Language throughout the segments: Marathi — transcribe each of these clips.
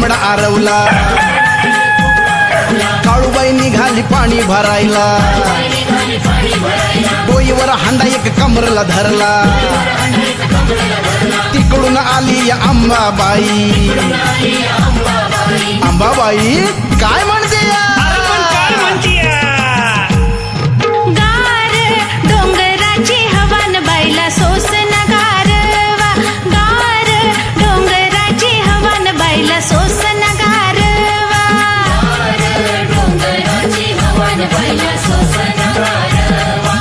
कोंबडा आरवला, काळूबाई निघाली पाणी भरायला, डोईवर हांडा एक कमरला धरला, तिकडून आली या अंबाबाई. अंबाबाई काय म्हणते गार डोंगराची हवान बाईला सोसन गारवा, गार डोंगराची हवान बाईला सोसन गारवा, डोंगराची हवान बाईला सोसन गारवा,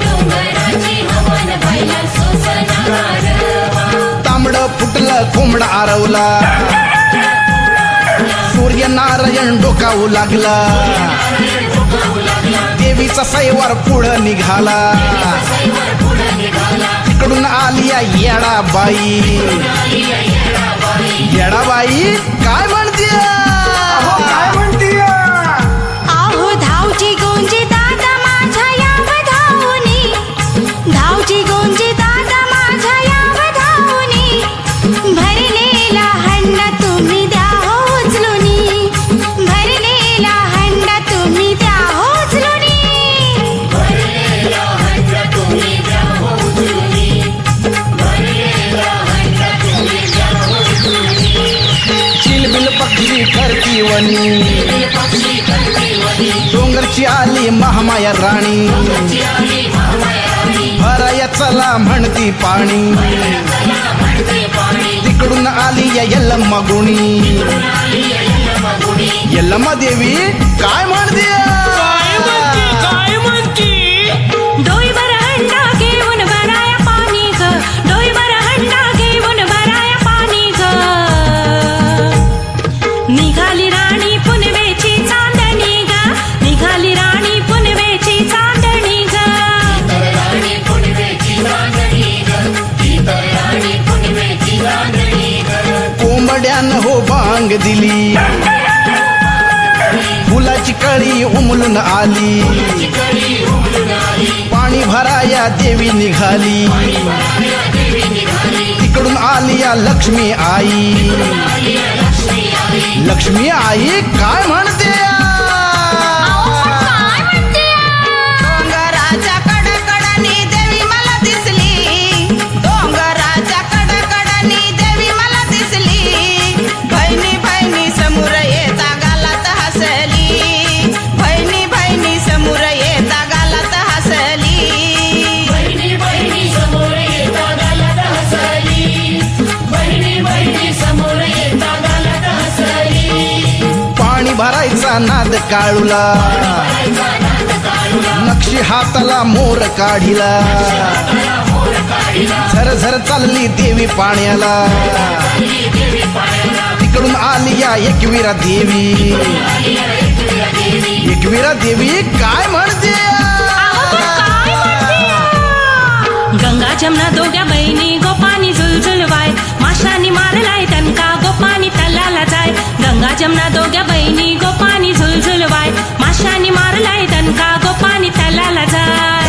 डोंगराची हवान बाईला सोसन गारवा. तांबड फुटलं कोंबडा आरवला, सूर्यनारायण डोकावू लागला, देवीचा सैवार पुढं निघाला, तिकडून आली या येडाबाई. येडाबाई काय म्हणते आहो धावची गोंजी दादा माझ्या याव धावनी, धावची गोंजी दादा माझ्या याव धावनी, भरलेला हंडा तुम्ही द्या उचलूनी, भरलेला हंडा तुम्ही द्या उचलूनी, भरलेला हंडा तुम्ही द्या उचलूनी, भरलेला हंडा तुम्ही द्या उचलूनी. चिलबिल पक्षी करती वनी, डोंगरची आली महामाया राणी, भराया चला म्हणती पाणी, तिकडून आली या यल्लम्मा गुणी. यल्लम्मा देवी काय म्हणते डोईवर हंडा घेऊन भराया पाणी ग, डोईवर हंडा घेऊन भराया पाणी ग, निघाली राणी पुनवेची चांदणी ग, निघाली राणी पुनवेची चांदणी ग, राणी पुनवेची चांदणी ग, राणी पुनवेची चांदणी ग. कोंबड्यानं हो बांग दिली, फुलाची कळी उमलून आली, पाणी भराया देवी निघाली, तिकडून आली या लक्ष्मी आई. लक्ष्मी आई काय म्हणते डोंगराच्या कडकडानी देवी मला दिसली, डोंगराच्या कडकडानी देवी मला दिसली, बहिणी बहिणी समोर येता गालात हसली, बहिणी बहिणी समोर येता गालात हसली, बहिणी बहिणी समोर येता गालात हसली, बहिणी बहिणी समोर येता गालात हसली. पाणी भरायचा नाद काळूला, नक्षी हाताला मोर काढिला, झरझर चालली देवी पाण्याला, तिकडून आली या एकविरा देवी. एकविरा देवी काय म्हणते गंगा जमना दोघ्या बहिणी गोपानी झुलझुलवाय, माशानी मारलाय टणका गोपानी तलाला जाय, गंगा जमना दोघ्या बहिणी गोपानी झुलझुलवाय, माशानी मारलाय टणका गोपानी तलाला जाय,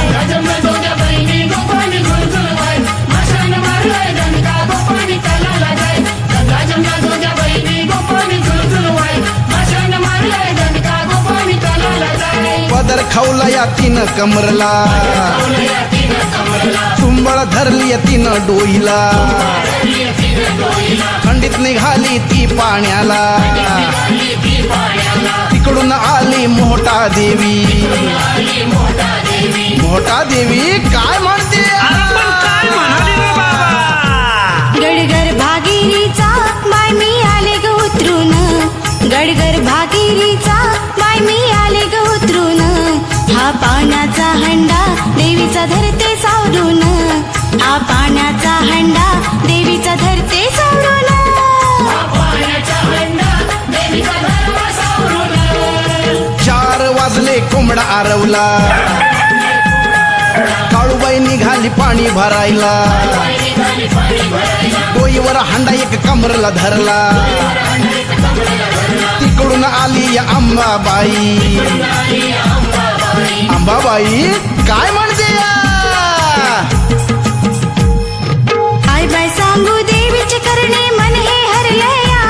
पदर खाऊला या तिनं कमरला, चुंबळ धरली तिनं डोईला, थंडीत निघाली ती पाण्याला, तिकडून आली मोठा देवी. मोठा देवी काय म्हणते गडगर भागिरीचा बाय मी आले ग उतरून, गडगर भागिरीचा बाय मी आले ग उतरून, हा पाण्याचा हंडा देवीचा धरते सावरून, हा पाण्याचा हंडा देवीचा धरते सावरून, हा पाण्याचा हंडा देवीचा धरते सावरून. 4 वाजले कोंबडा आरवला, काळूबाई निघाली पाणी भरायला, डोईवर हांडा एक कमरला धरला, तिकडून आली या अंबाबाई. अंबाबाई काय म्हणते काय बाय सांगू देवीचे करणे मन हे हरलया,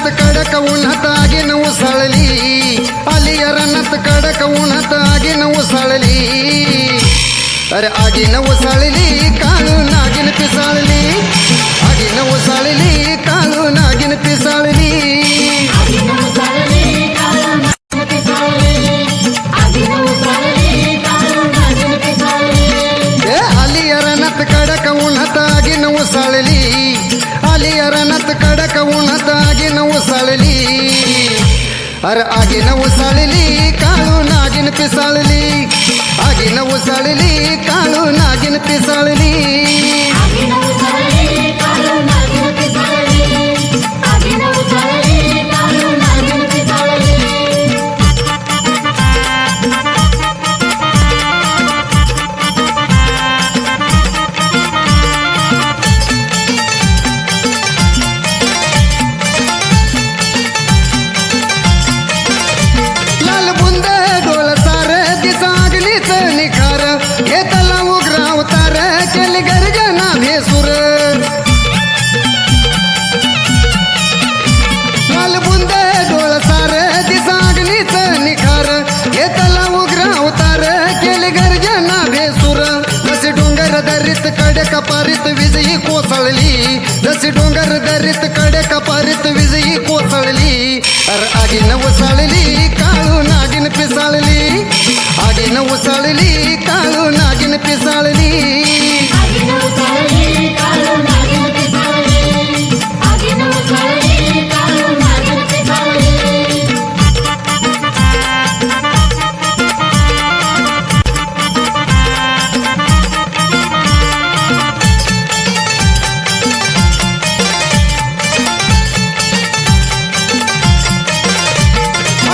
रनात कडक उन्हात आगीन उसळली आली रनात कडक उन्हात आगीन उसळली अरे आगीन उसळली काळू नागिन पिसाळली आगीन उसळली काळू नागिन पिसाळली आली रनात कडक उन्हात आगीन उसळली आली रनात कडक उन्हात आगीन उसळली अरे आगीन उसळली काळू नागिन पिसाळली आगीन उसळली काळू नागिन पिसाळली लाल बुंद डोळ सार दिसागलीच निखार घेतला उग्र अवतार केली गर्जना भेसूर लाल बुंद डोळ सार दिसागलीच निखार घेतला उग्र अवतार केली गर्जना भेसूर जशी डोंगर दरीत कडे कपारीत विजयी कोसळली जशी डोंगर दरीत कडे कपारीत विजयी कोसळली अर आगीन उसळली काळू नागिन पिसाळली आगीन उसळली काळू नागिन पिसाळली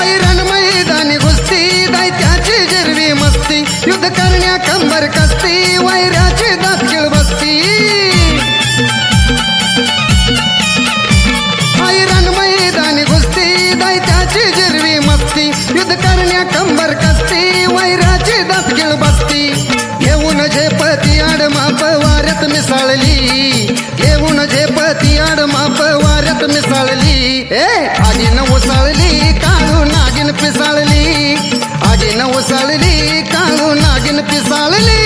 ऐरण मैदानी कुस्ती दैत्याची जिरवी मस्ती युद्ध करण्या कंबर कसती वैराची दातखिळ बसती ऐरण मैदानी कुस्ती दैत्याची जिरवी मस्ती युद्ध करण्या कंबर कसती वैराची दातखिळ बसती घेऊन झेपती आडमाप वाऱ्यात मिसाळली घेऊन झेपती आडमाप वाऱ्यात मिसाळली आगीन उसळली काळू नागिन पिसाळली आगीन उसळली काळू नागिन पिसाळली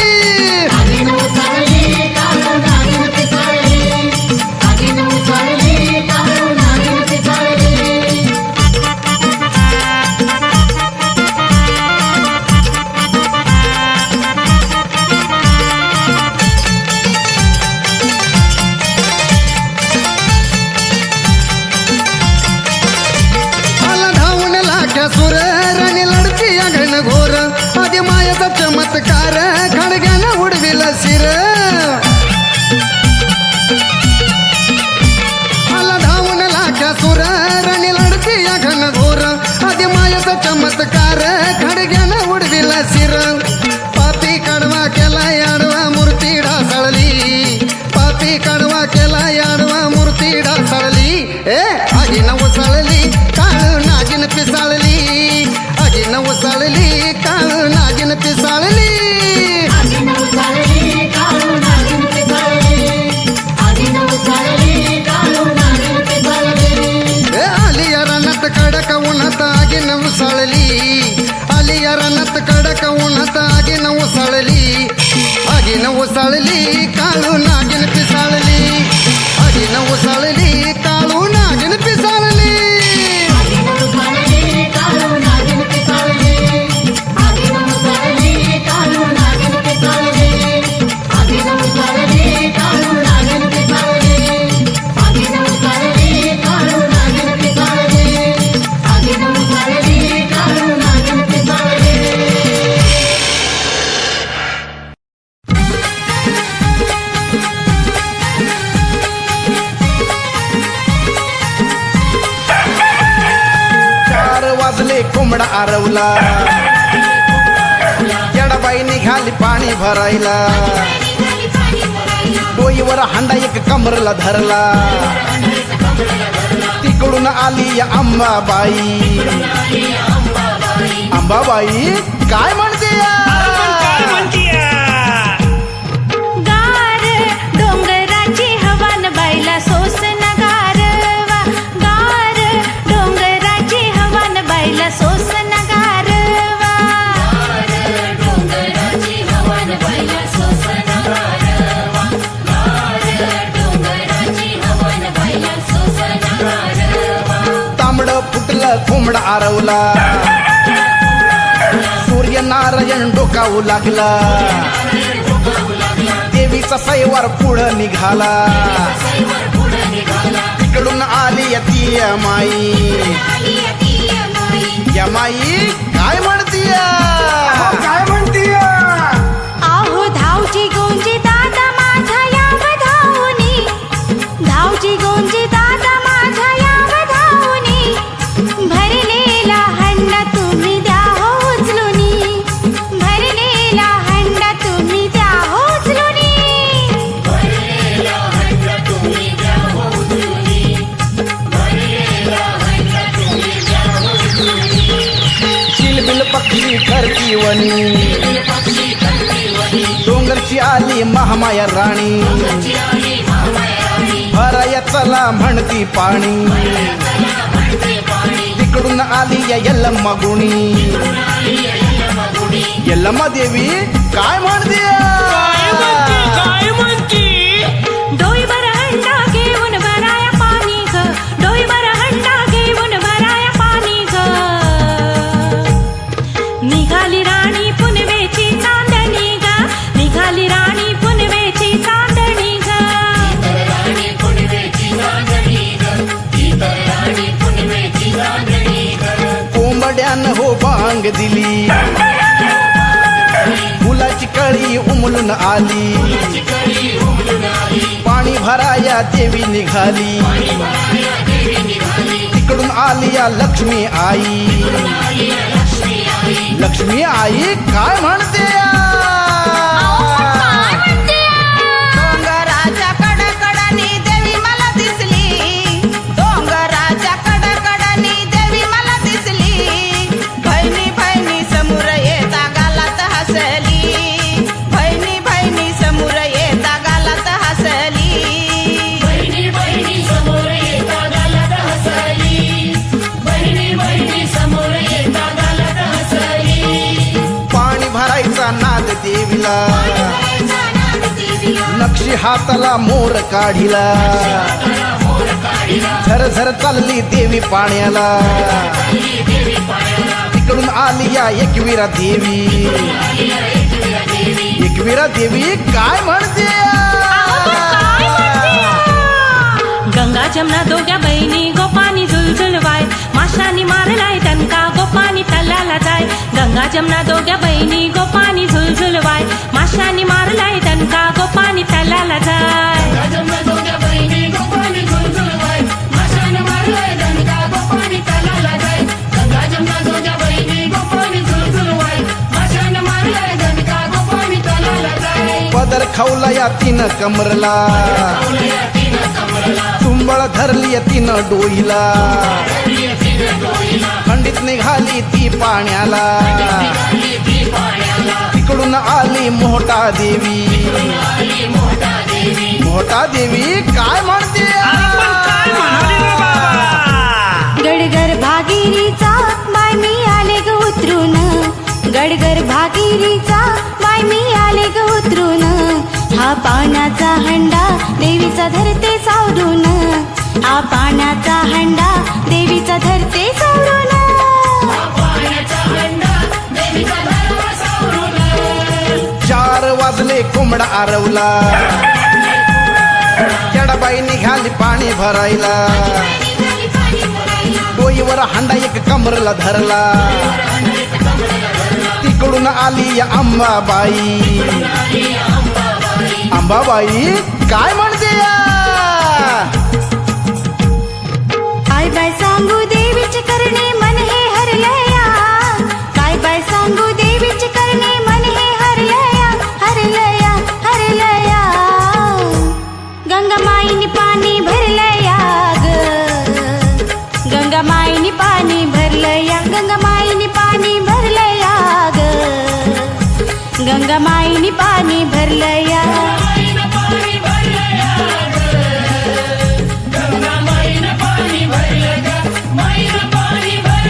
आला धावून लाख्या सुर राणी लढती अघन घोर आधी मायाचा चमत्कार खडग्यानं उडविला शिर आला धावून लाख्या सुर राणी लढती अघन घोर आधी मायाचा चमत्कार खडग्यानं उडविला शिर पापी कडवा केला आडवा मूर्ती ढासळली पापी कडवा केला आडवा मूर्ती ढासळली आगीन उसळली काळू नागिन पिसाळली आगीन उसळली काळू नागिन पिसाळली आली रनात कडक उन्हात आगीन उसळली आली रनात कडक उन्हात आगीन उसळली आगीन उसळली काळू नागिन पिसाळली आगीन उसळली काळू नागिन पिसाळली वाजले कोंबडा आरवला येडाबाई निघाली पाणी भरायला डोईवर हांडा एक कमरला धरला तिकडून आली या अंबाबाई अंबाबाई काय म्हणते गार डोंगराची हवान बाईला सोसन गारवा गार कोंबडा आरवला सूर्यनारायण डोकावू लागला देवीचा सैवार पुढं निघाला तिकडून आली ती माई या माई काय म्हणतीय काय म्हणतीय आहो धावची गोंजी दादा माझा याव धावनी धावची गोंजी दादा माझा याव धावनी भरलेला हंडा तुम्ही द्या हो उचलूनी भरलेला हंडा तुम्ही द्या हो उचलूनी चिलबिल पक्षी ठरती वनी डोंगरची आली महामाया राणी भराया चला म्हणती पाणी तिकडून आली या यल्लम्मा गुणी यल्लम्मा देवी काय म्हणते डोईवर हंडा घेऊन भराया पाणी ग डोईवर हंडा घेऊन भराया पाणी ग निघाली राणी पुनवेची चांदणी ग निघाली राणी पुनवेची चांदणी ग कोंबड्यानं हो बांग दिली फुलाची कळी उमलून आली पाणी भराया देवी निघाली तिकडून आली या लक्ष्मी आई लक्ष्मी आई काय म्हणते डोंगराच्या कडकडानी देवी मला दिसली डोंगराच्या कडकडानी देवी मला दिसली बहिणी बहिणी समोर येता गालात हसली बहिणी बहिणी समोर येता गालात हसली बहिणी बहिणी समोर येता गालात हसली बहिणी बहिणी समोर येता गालात हसली पाणी भरायचा नाद देवीला नक्षी हाताला मोर काढिला झरझर चालली देवी पाण्याला तिकडून आली या एकवीरा देवी एकवीरा देवी काय म्हणते गंगा जमना दोघ्या बहिणी गोपानी झुलझुलवाय माशानी मारलाय दणका गोपानी तलाला जाय गंगा जमना दोघ्या बहिणी गोपानी झुलझुलवाय माशानी मारलाय दणका गोपानी तलाला जाय पदर खाऊला या तिनं कमरला तुंबळ धरली तिनं डोईला खंडित निघाली ती पाण्याला तिकडून आली मोठा देवी मोठा देवी काय म्हणते गडगर भागिरीचा बाय मी आले ग उतरून गडगर भागिरीचा बाय मी आले ग उतरून हा पाण्याचा हंडा देवीचा धरते सावरून हा पाण्याचा हंडा देवीचा धरते सावरून चार वाजले कोंबडा आरवला येडाबाई निघाली पाणी भरायला डोईवर हांडा एक कमरला धरला तिकडून आली या अंबाबाई अंबाबाई काय म्हणते काय बाय सांगू देवीचे करणे मन हे हरलया काय बाय सांगू देवीचे करणे मन हे हरलया हरलया हरलया गंगामाईनी पाणी भरलया ग गंगामाईनी पाणी भरलया गंगामाईनी पाणी भरलया ग गंगामाईनी पाणी भरलया गंगा माईनं पाणी भरलं ग माईनं पाणी भरलं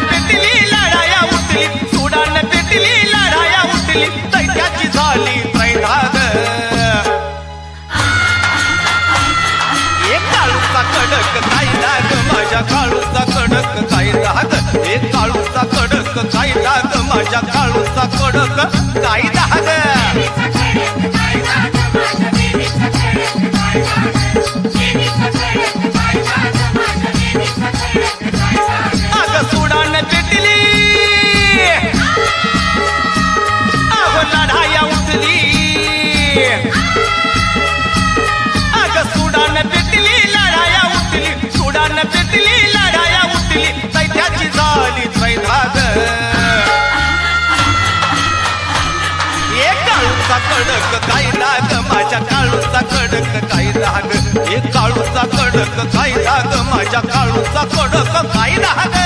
पेटली लढाया उठली सुडान पेटली लढाया उठली दैत्याची झाली त्रैधाग एक काळूचा कडक काही डाग माझ्या काळूचा कडक काही डाग एक काळूचा कडक काही डाग माझ्या काळूचा कडक काही डाग अग सुडान पेटली अहो लढाया उठली अग सुडान पेटली लढाया उठली सुडान पेटली लढाया उठली दैत्याची झाली त्रैधाग एक काळूचा कडक काही डाग माझ्या काळूचा कडक काही डाग एक काळूचा कडक काही डाग माझ्या काळूचा कडक काही डाग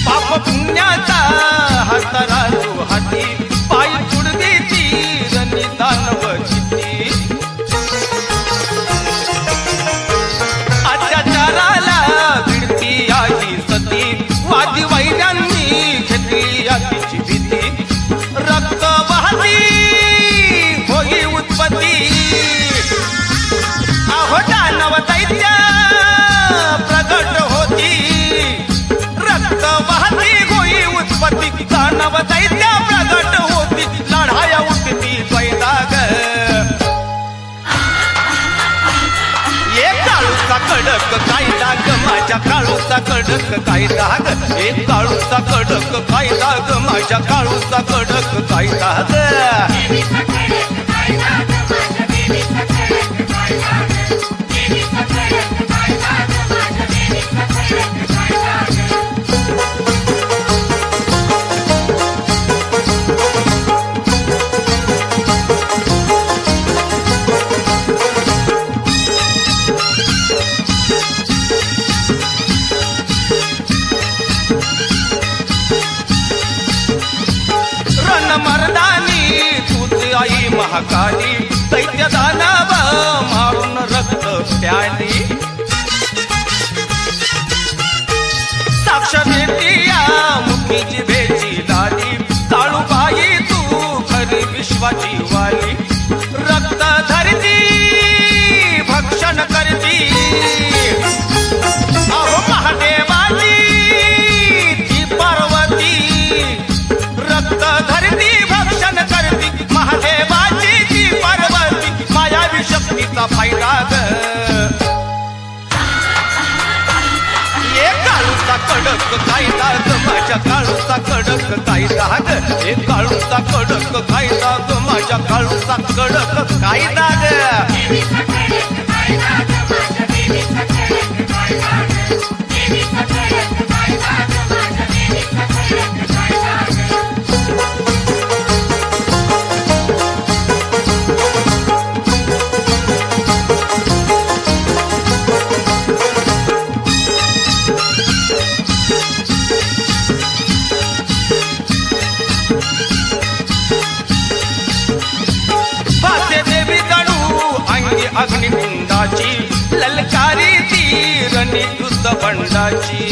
पाप पुण्याचा हातारा तू हाती पाय तुडदी तीर निदानव चिती अत्याचाराला भिडती आजी सती वादी वैद्यांनी घेतली आतीची भीती रक्त वाहती होई उत्पत्ती अहो दानव दैत्य प्रगट होती रक्त वाहती होई उत्पत्ती दानव दैत्य प्रगट होती लढाया उठती द्वैताग एक काळूचा कडक काही डाग माझ्या काळूचा कडक काही डाग एक काळूचा कडक काही डाग माझ्या काळूचा कडक काही डाग रणमर्दानी तूच आई महाकाली दैत्य दानव मारून रक्त प्याली साक्ष देती या मुखीची भेची लाली काळूबाई तू खरी विश्वाची वाली रक्त धरती भक्षण करती अहो महादेवाची ती पार्वती रक्त धरती भक्षण करती महादेवाची ती पार्वती मायावी शक्तीचा फायदा ग एक काळूचा कडक काही दाग माझ्या काळूचा कडक काही दाग एक काळूचा कडक काही दाग माझ्या काळूचा कडक काही दाग भासे देवी गणू अंगी अग्निकुंडाची ललकारी तीरणी युद्ध बंडाची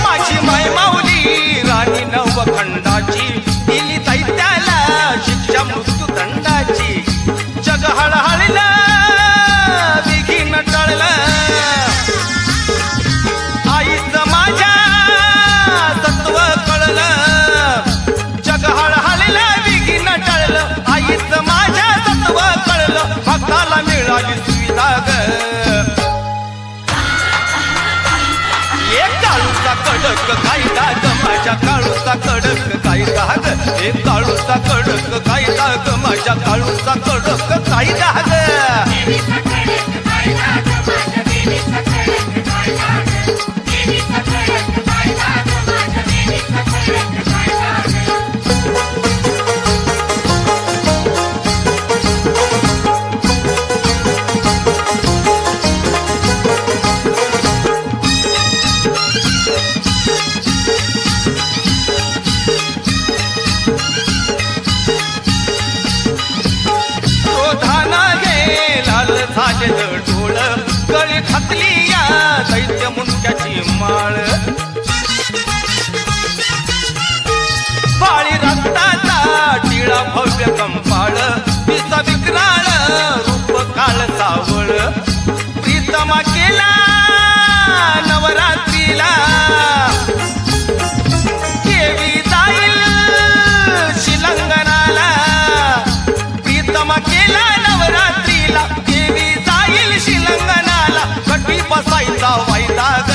माझी माय माऊली राणी नवखंडाची दिली दैत्याला शिक्षा मृत्यूदंडाची जग हळहळलं विघ्न टळलं आईचं माझ्या तत्व कळलं जग हळहळलं विघ्न टळलं आईचं माझ्या तत्व कळलं भक्ताला मिळाली सुविधा ग एक काळूचा कडक काही दाग माझ्या काळूचा कडक काही दाग एक काळूचा कडक काही दाग माझ्या काळूचा कडक काही दाग देवीचा कडक घातली या दैत्य मुंडक्याची माळ बाळी रक्ताचा टिळा भव्य कंपाळ तिचा विक्राळ रूप काळ सावळ प्रीतमा केला नवरात्रीला देवी जाईल शिलंगणाला प्रीतमा केला नवरात्रीला देवी जाईल शिलंगणाला कटी बसायचा वायदाग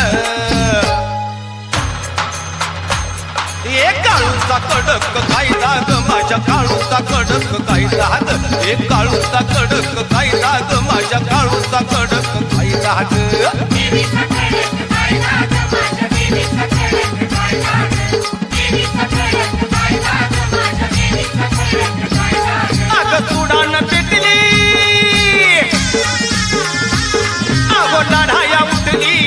एक काळूचा कडक कायदा ग माझ्या काळूचा कडक कायदा ग एक काळूचा कडक कायदा ग माझ्या काळूचा कडक कायदा ग अगं तुडान पेटली अगो लढाया उठली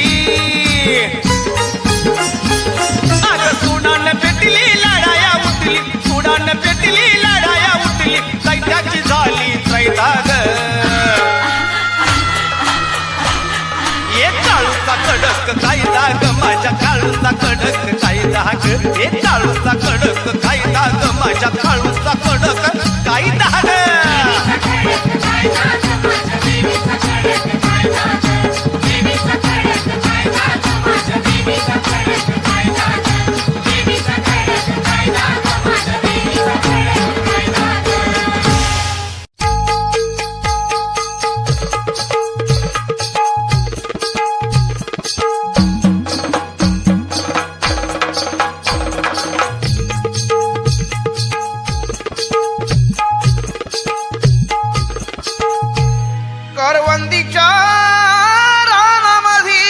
अगं तुडान पेटली लढाया उठली तुडान पेटली लढाया उठली दैत्याची झाली त्रैदाग एक काळूचा कडक कायदा ग माझ्या काळूचा कडक कायदा ग एक काळूचा कडक कायदा ग माझ्या काळूचा कडक कायदा ग करवंदीच्या रानामधी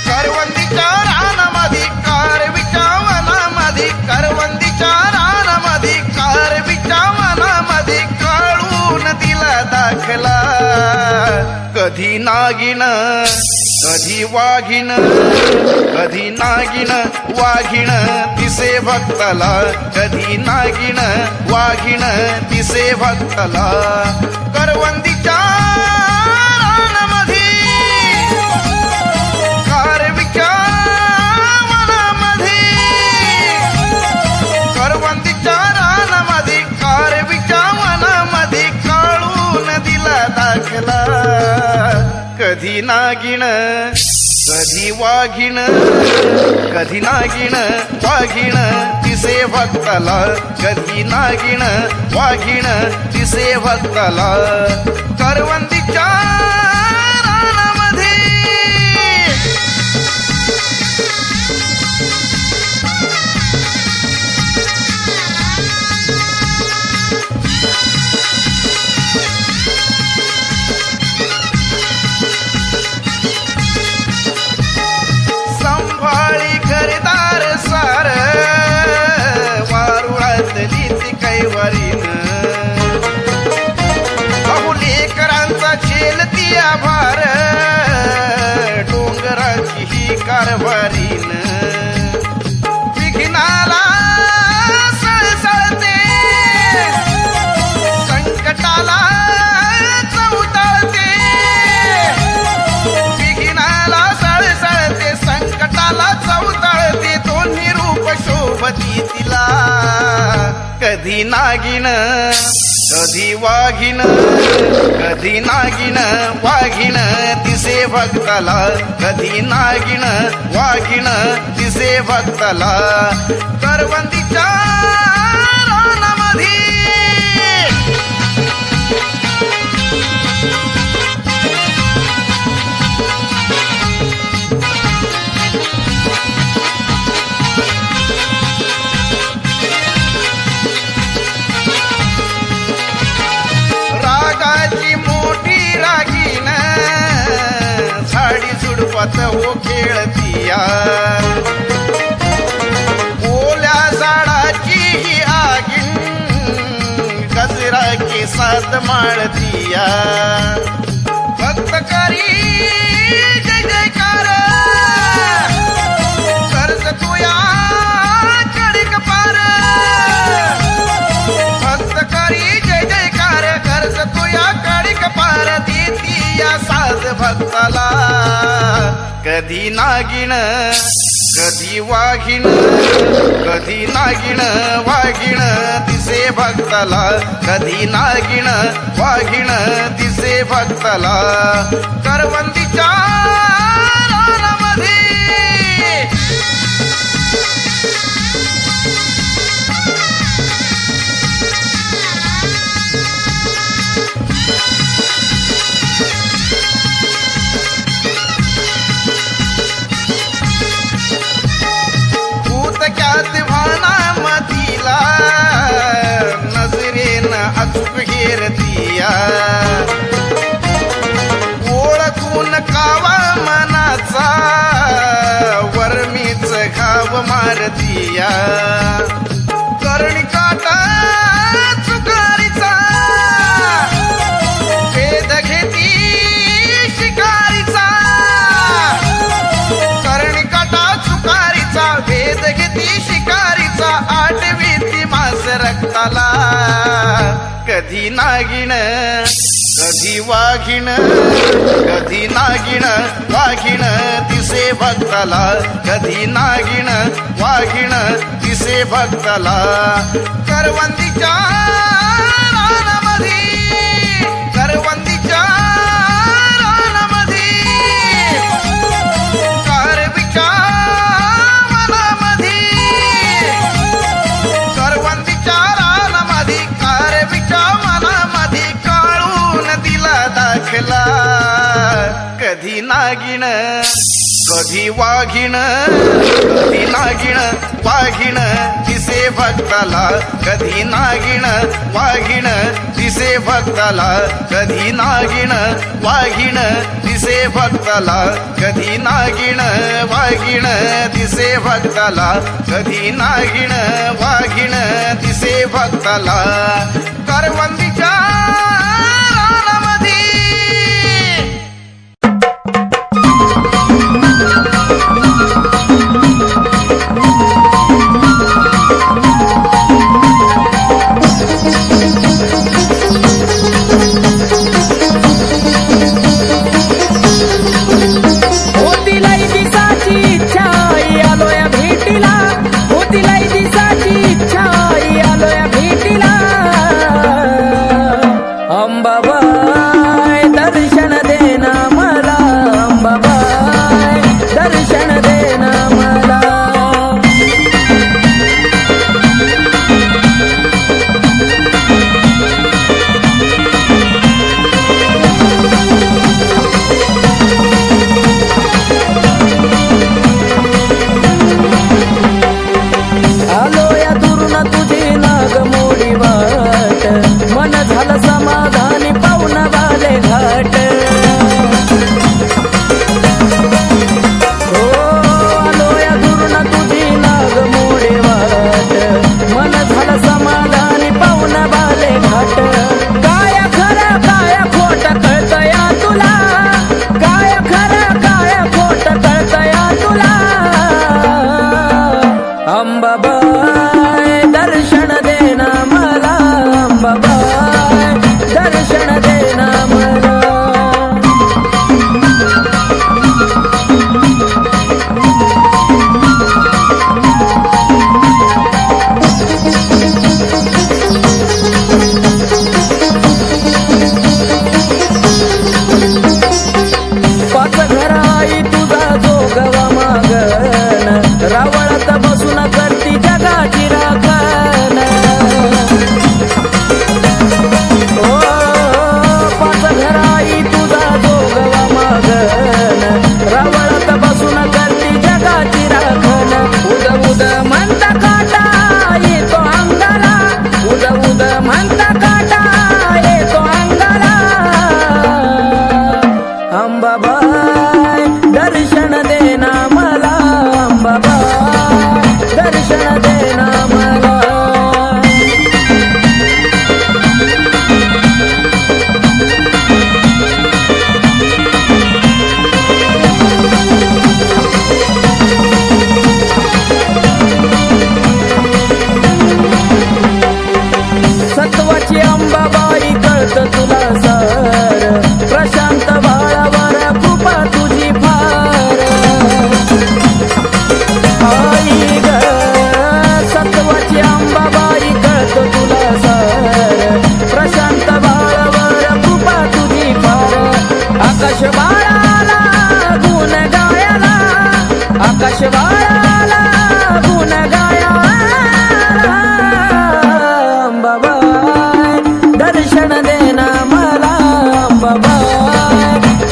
करवंदीच्या रानामधी कारवीच्या वनामधी करवंदीच्या रानामधी कारवीच्या वनामधी काळून दिला दाखला कधी नागिन कधी वाघिण कधी नागिन वाघिण दिसे भक्ताला कधी नागिन वाघिण दिसे भक्ताला करवंदीच्या रानामधी कारवीच्या वनामधी करवंदीच्या रानामधी कारवीच्या वनामधी काळून दिला दाखला कधी नागिन कधी वाघिण कधी नागिन वाघिण दिसे भक्ताला कधी नागिन वाघिण दिसे भक्ताला करवंदीच्या रानामध्ये संभाळी घरदार सार वारुळातली ती कैवारीन बहुलेकरांचा झेल ती आभार डोंगराची ही कारभारीन विघ्नाला सळसळते संकटाला चौताळते विघ्नाला सळसळते संकटाला चौताळते दोन्ही रूप शोभती तिला कधी नागिन कधी वाघिण कधी नागिन वाघिण दिसे भक्ताला कधी नागिन वाघिण दिसे भक्ताला करवंदीच्या रानामध्ये रागाची मोठी रागीन झाडी झुडपात हो खेळतिया ओल्या झाडाची ही आगीन गजरा केसात माळतिया भक्त करी जय जयकार कर्ज तुया कडक पार भक्त करी जय जयकार कर्ज तुया कडक पार देती कधी नागिण कधी वाघिण कधी नागिण वाघिण दिसे भक्ताला कधी नागिण वाघिण दिसे भक्ताला करवंदीच्या रानामध्ये भूतक्यात भानामतीला नजरेन अचूक घेरतीया ओळखून कावा मनाचा वर्मीच घाव मारतीया कर्णिकाटा चुकारीचा वेद घेती शिकारीचा कर्णिकाटा चुकारीचा वेद घेती शिकारीचा आठवीती मास रक्ताला कधी नागिण कधी वाघिण कधी नागिण वाघिण दिसे भक्ताला कधी नागिण वाघिण दिसे भक्ताला करवंदीच्या रानामध्ये करवंदीच्या रानामध्ये कारवीच्या वनामध्ये करवंदीच्या रानामध्ये कारवीच्या वनामध्ये काळून दिला दाखला कधी नागिण कधी वाघिण कधी नागिण वाघिण दिसे भक्ताला कधी नागिण वाघिण दिसे भक्ताला कधी नागिण वाघिण दिसे भक्ताला कधी नागिण वाघिण दिसे भक्ताला कधी नागिण वाघिण दिसे भक्ताला करवंदीच्या रानामध्ये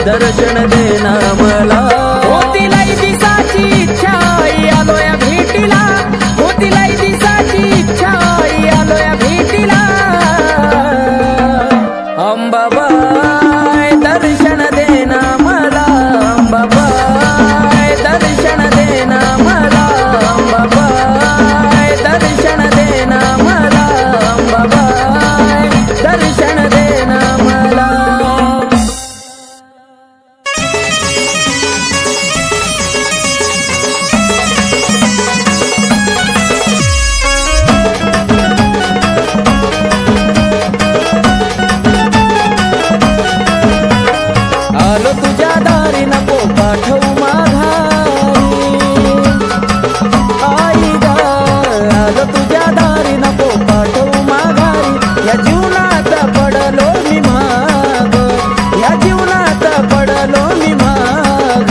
दर्शन देना मला. होतीलाई दिसाची इच्छा आलोय भेटीला, होतीलाई दिसाची इच्छा आलोय भेटीला. अंबाबाई दर्शन देना मला, अंबाबाई दर्शन देना मला, अंबाबाई दर्शन देना मला, अंबाबाई दर्शन देना मला. आलो तुझ्या दारी नको पाठवू माघारी, आई गा आलो तुझ्या दारी नको पाठवू माघारी. या जीवनात पडलो मी माग, या जीवनात पडलो मी माग.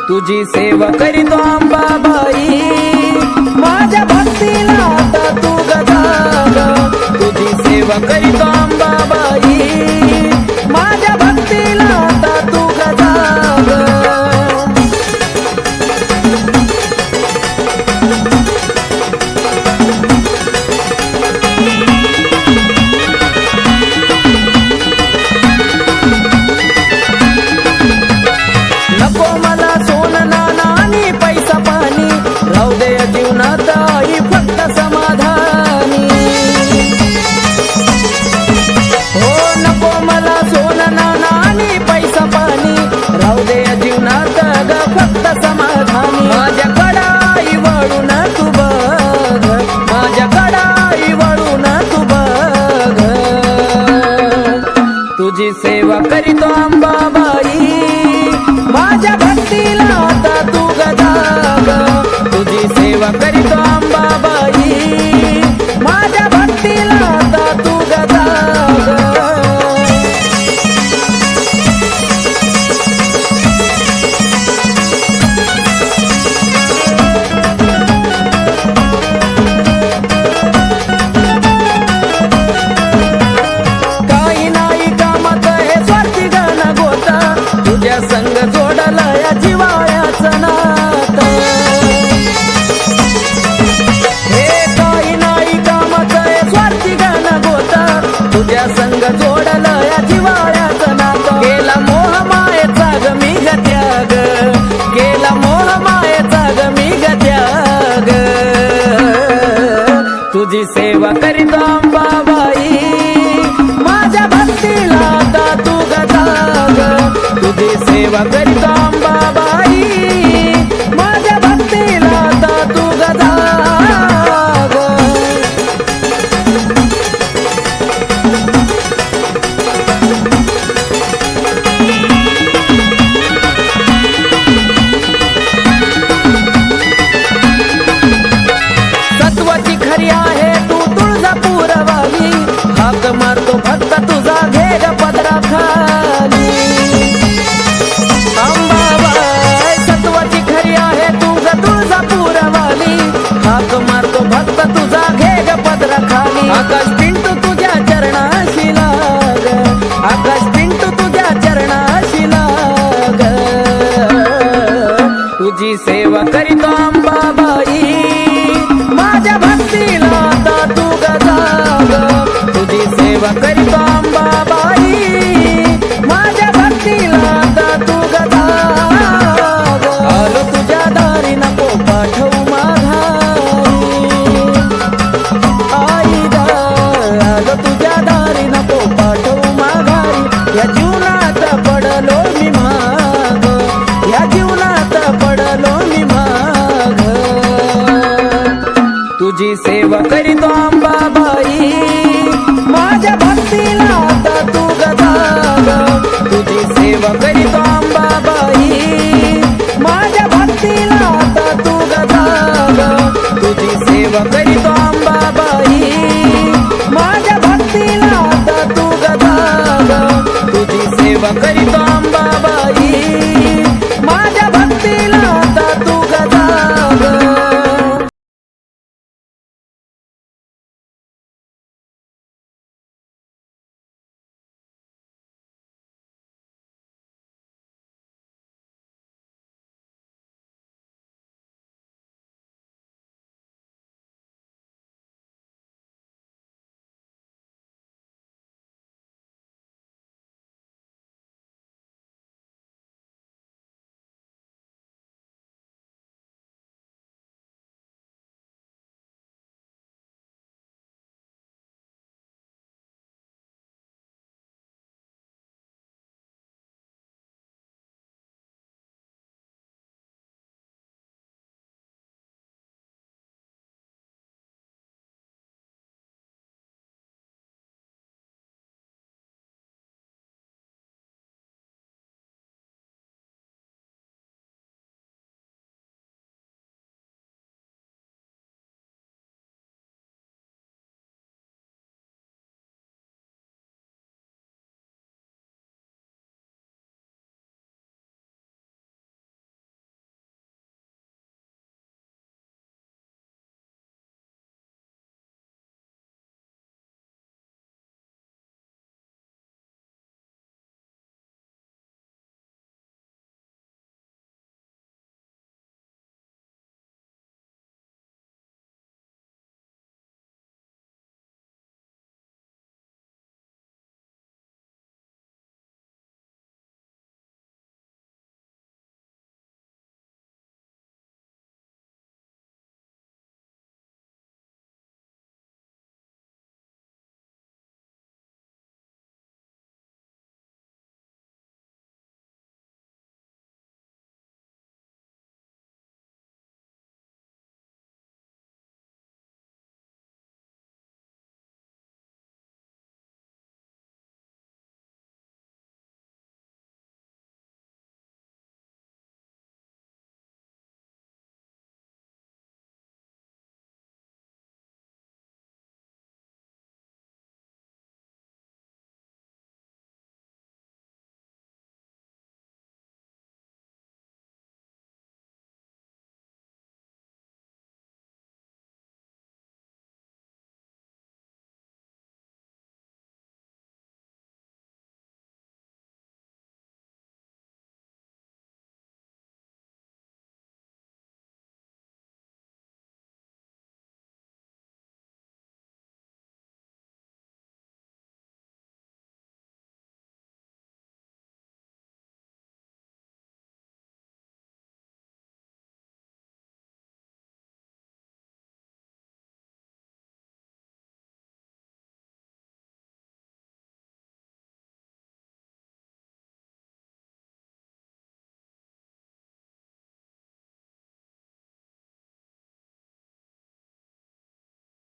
तुझी सेवा करीतो अंबाबाई, माझ्या भक्तीला आता तू गजाग. तुझी सेवा करीतो अंबाबाई, माझ्या भक्तीला आता तू गजाग. नको मला सोनं नाणं आणि पैसा पाणी, राहू दे जीवनात आई फक्त समाधानी. हो नको मला सोनं नाणं आणि पैसा पाणी, राहू दे जीवनात ग फक्त समाधानी. माझ्याकडं आई वळून तू बघ, माझ्याकडं आई वळून तू बघ. तुझी सेवा करीतो अंबाबाई, माझ्या भक्तीला आता तू गजाग. तुझी सेवा करीतो अंबाबाई, माझ्या भक्तीला आता तू गजाग. काही नाही कामात हे स्वार्थी गाणं गोता, तुझ्या संग जोडला या जिवाळ्याचं नातं. हे काही नाही कामात हे स्वार्थी गाणं गोता, तुझ्या संग जोडला या जिवाळ्याचं नातं. केला मोह मायेचा ग मी ग त्याग, केला मोह मायेचा ग मी ग त्याग. तुझी सेवा करीतो अंबाबाई, माझ्या भक्तीला आता तू गजाग. तुझी सेवा करीतो अंबाबाई, माझ्या भक्तीला आता तू गजाग. सत्वाची खरी आहे तू तुळजापूरवाली, हाक मारतो फक्त तुझा घेग पदराखाली. अंबाबाई सत्वाची खरी आहे तू ग तुळजापूरवाली, हाक मारतो फक्त तुझा घेग पदराखाली. आकाश पिंटू तुझ्या चरणाशी लाग, आकाश पिंटू तुझ्या चरणाशी लाग. तुझी सेवा करीतो अंबाबाई, माझ्या भक्तीला आता तू गजाग. तुझी सेवा करीतो अंबाबाई, माझ्या भक्तीला आता तू गजाग. आलो तुझ्या दारी नको पाठवू माघारी, आई गा आलो तुझ्या दारी नको पाठवू माघारी. या जीवनात पडलो मी माग, या जीवनात पडलो मी माग. तुझी सेवा करीतो अंबाबाई, माझ्या भक्तीला आता तू गजाग. तुझी सेवा करीतो अंबाबाई, माझ्या भक्तीला आता तू गजाग. तुझी सेवा करीतो अंबाबाई, माझ्या भक्तीला आता तू गजाग. तुझी सेवा करी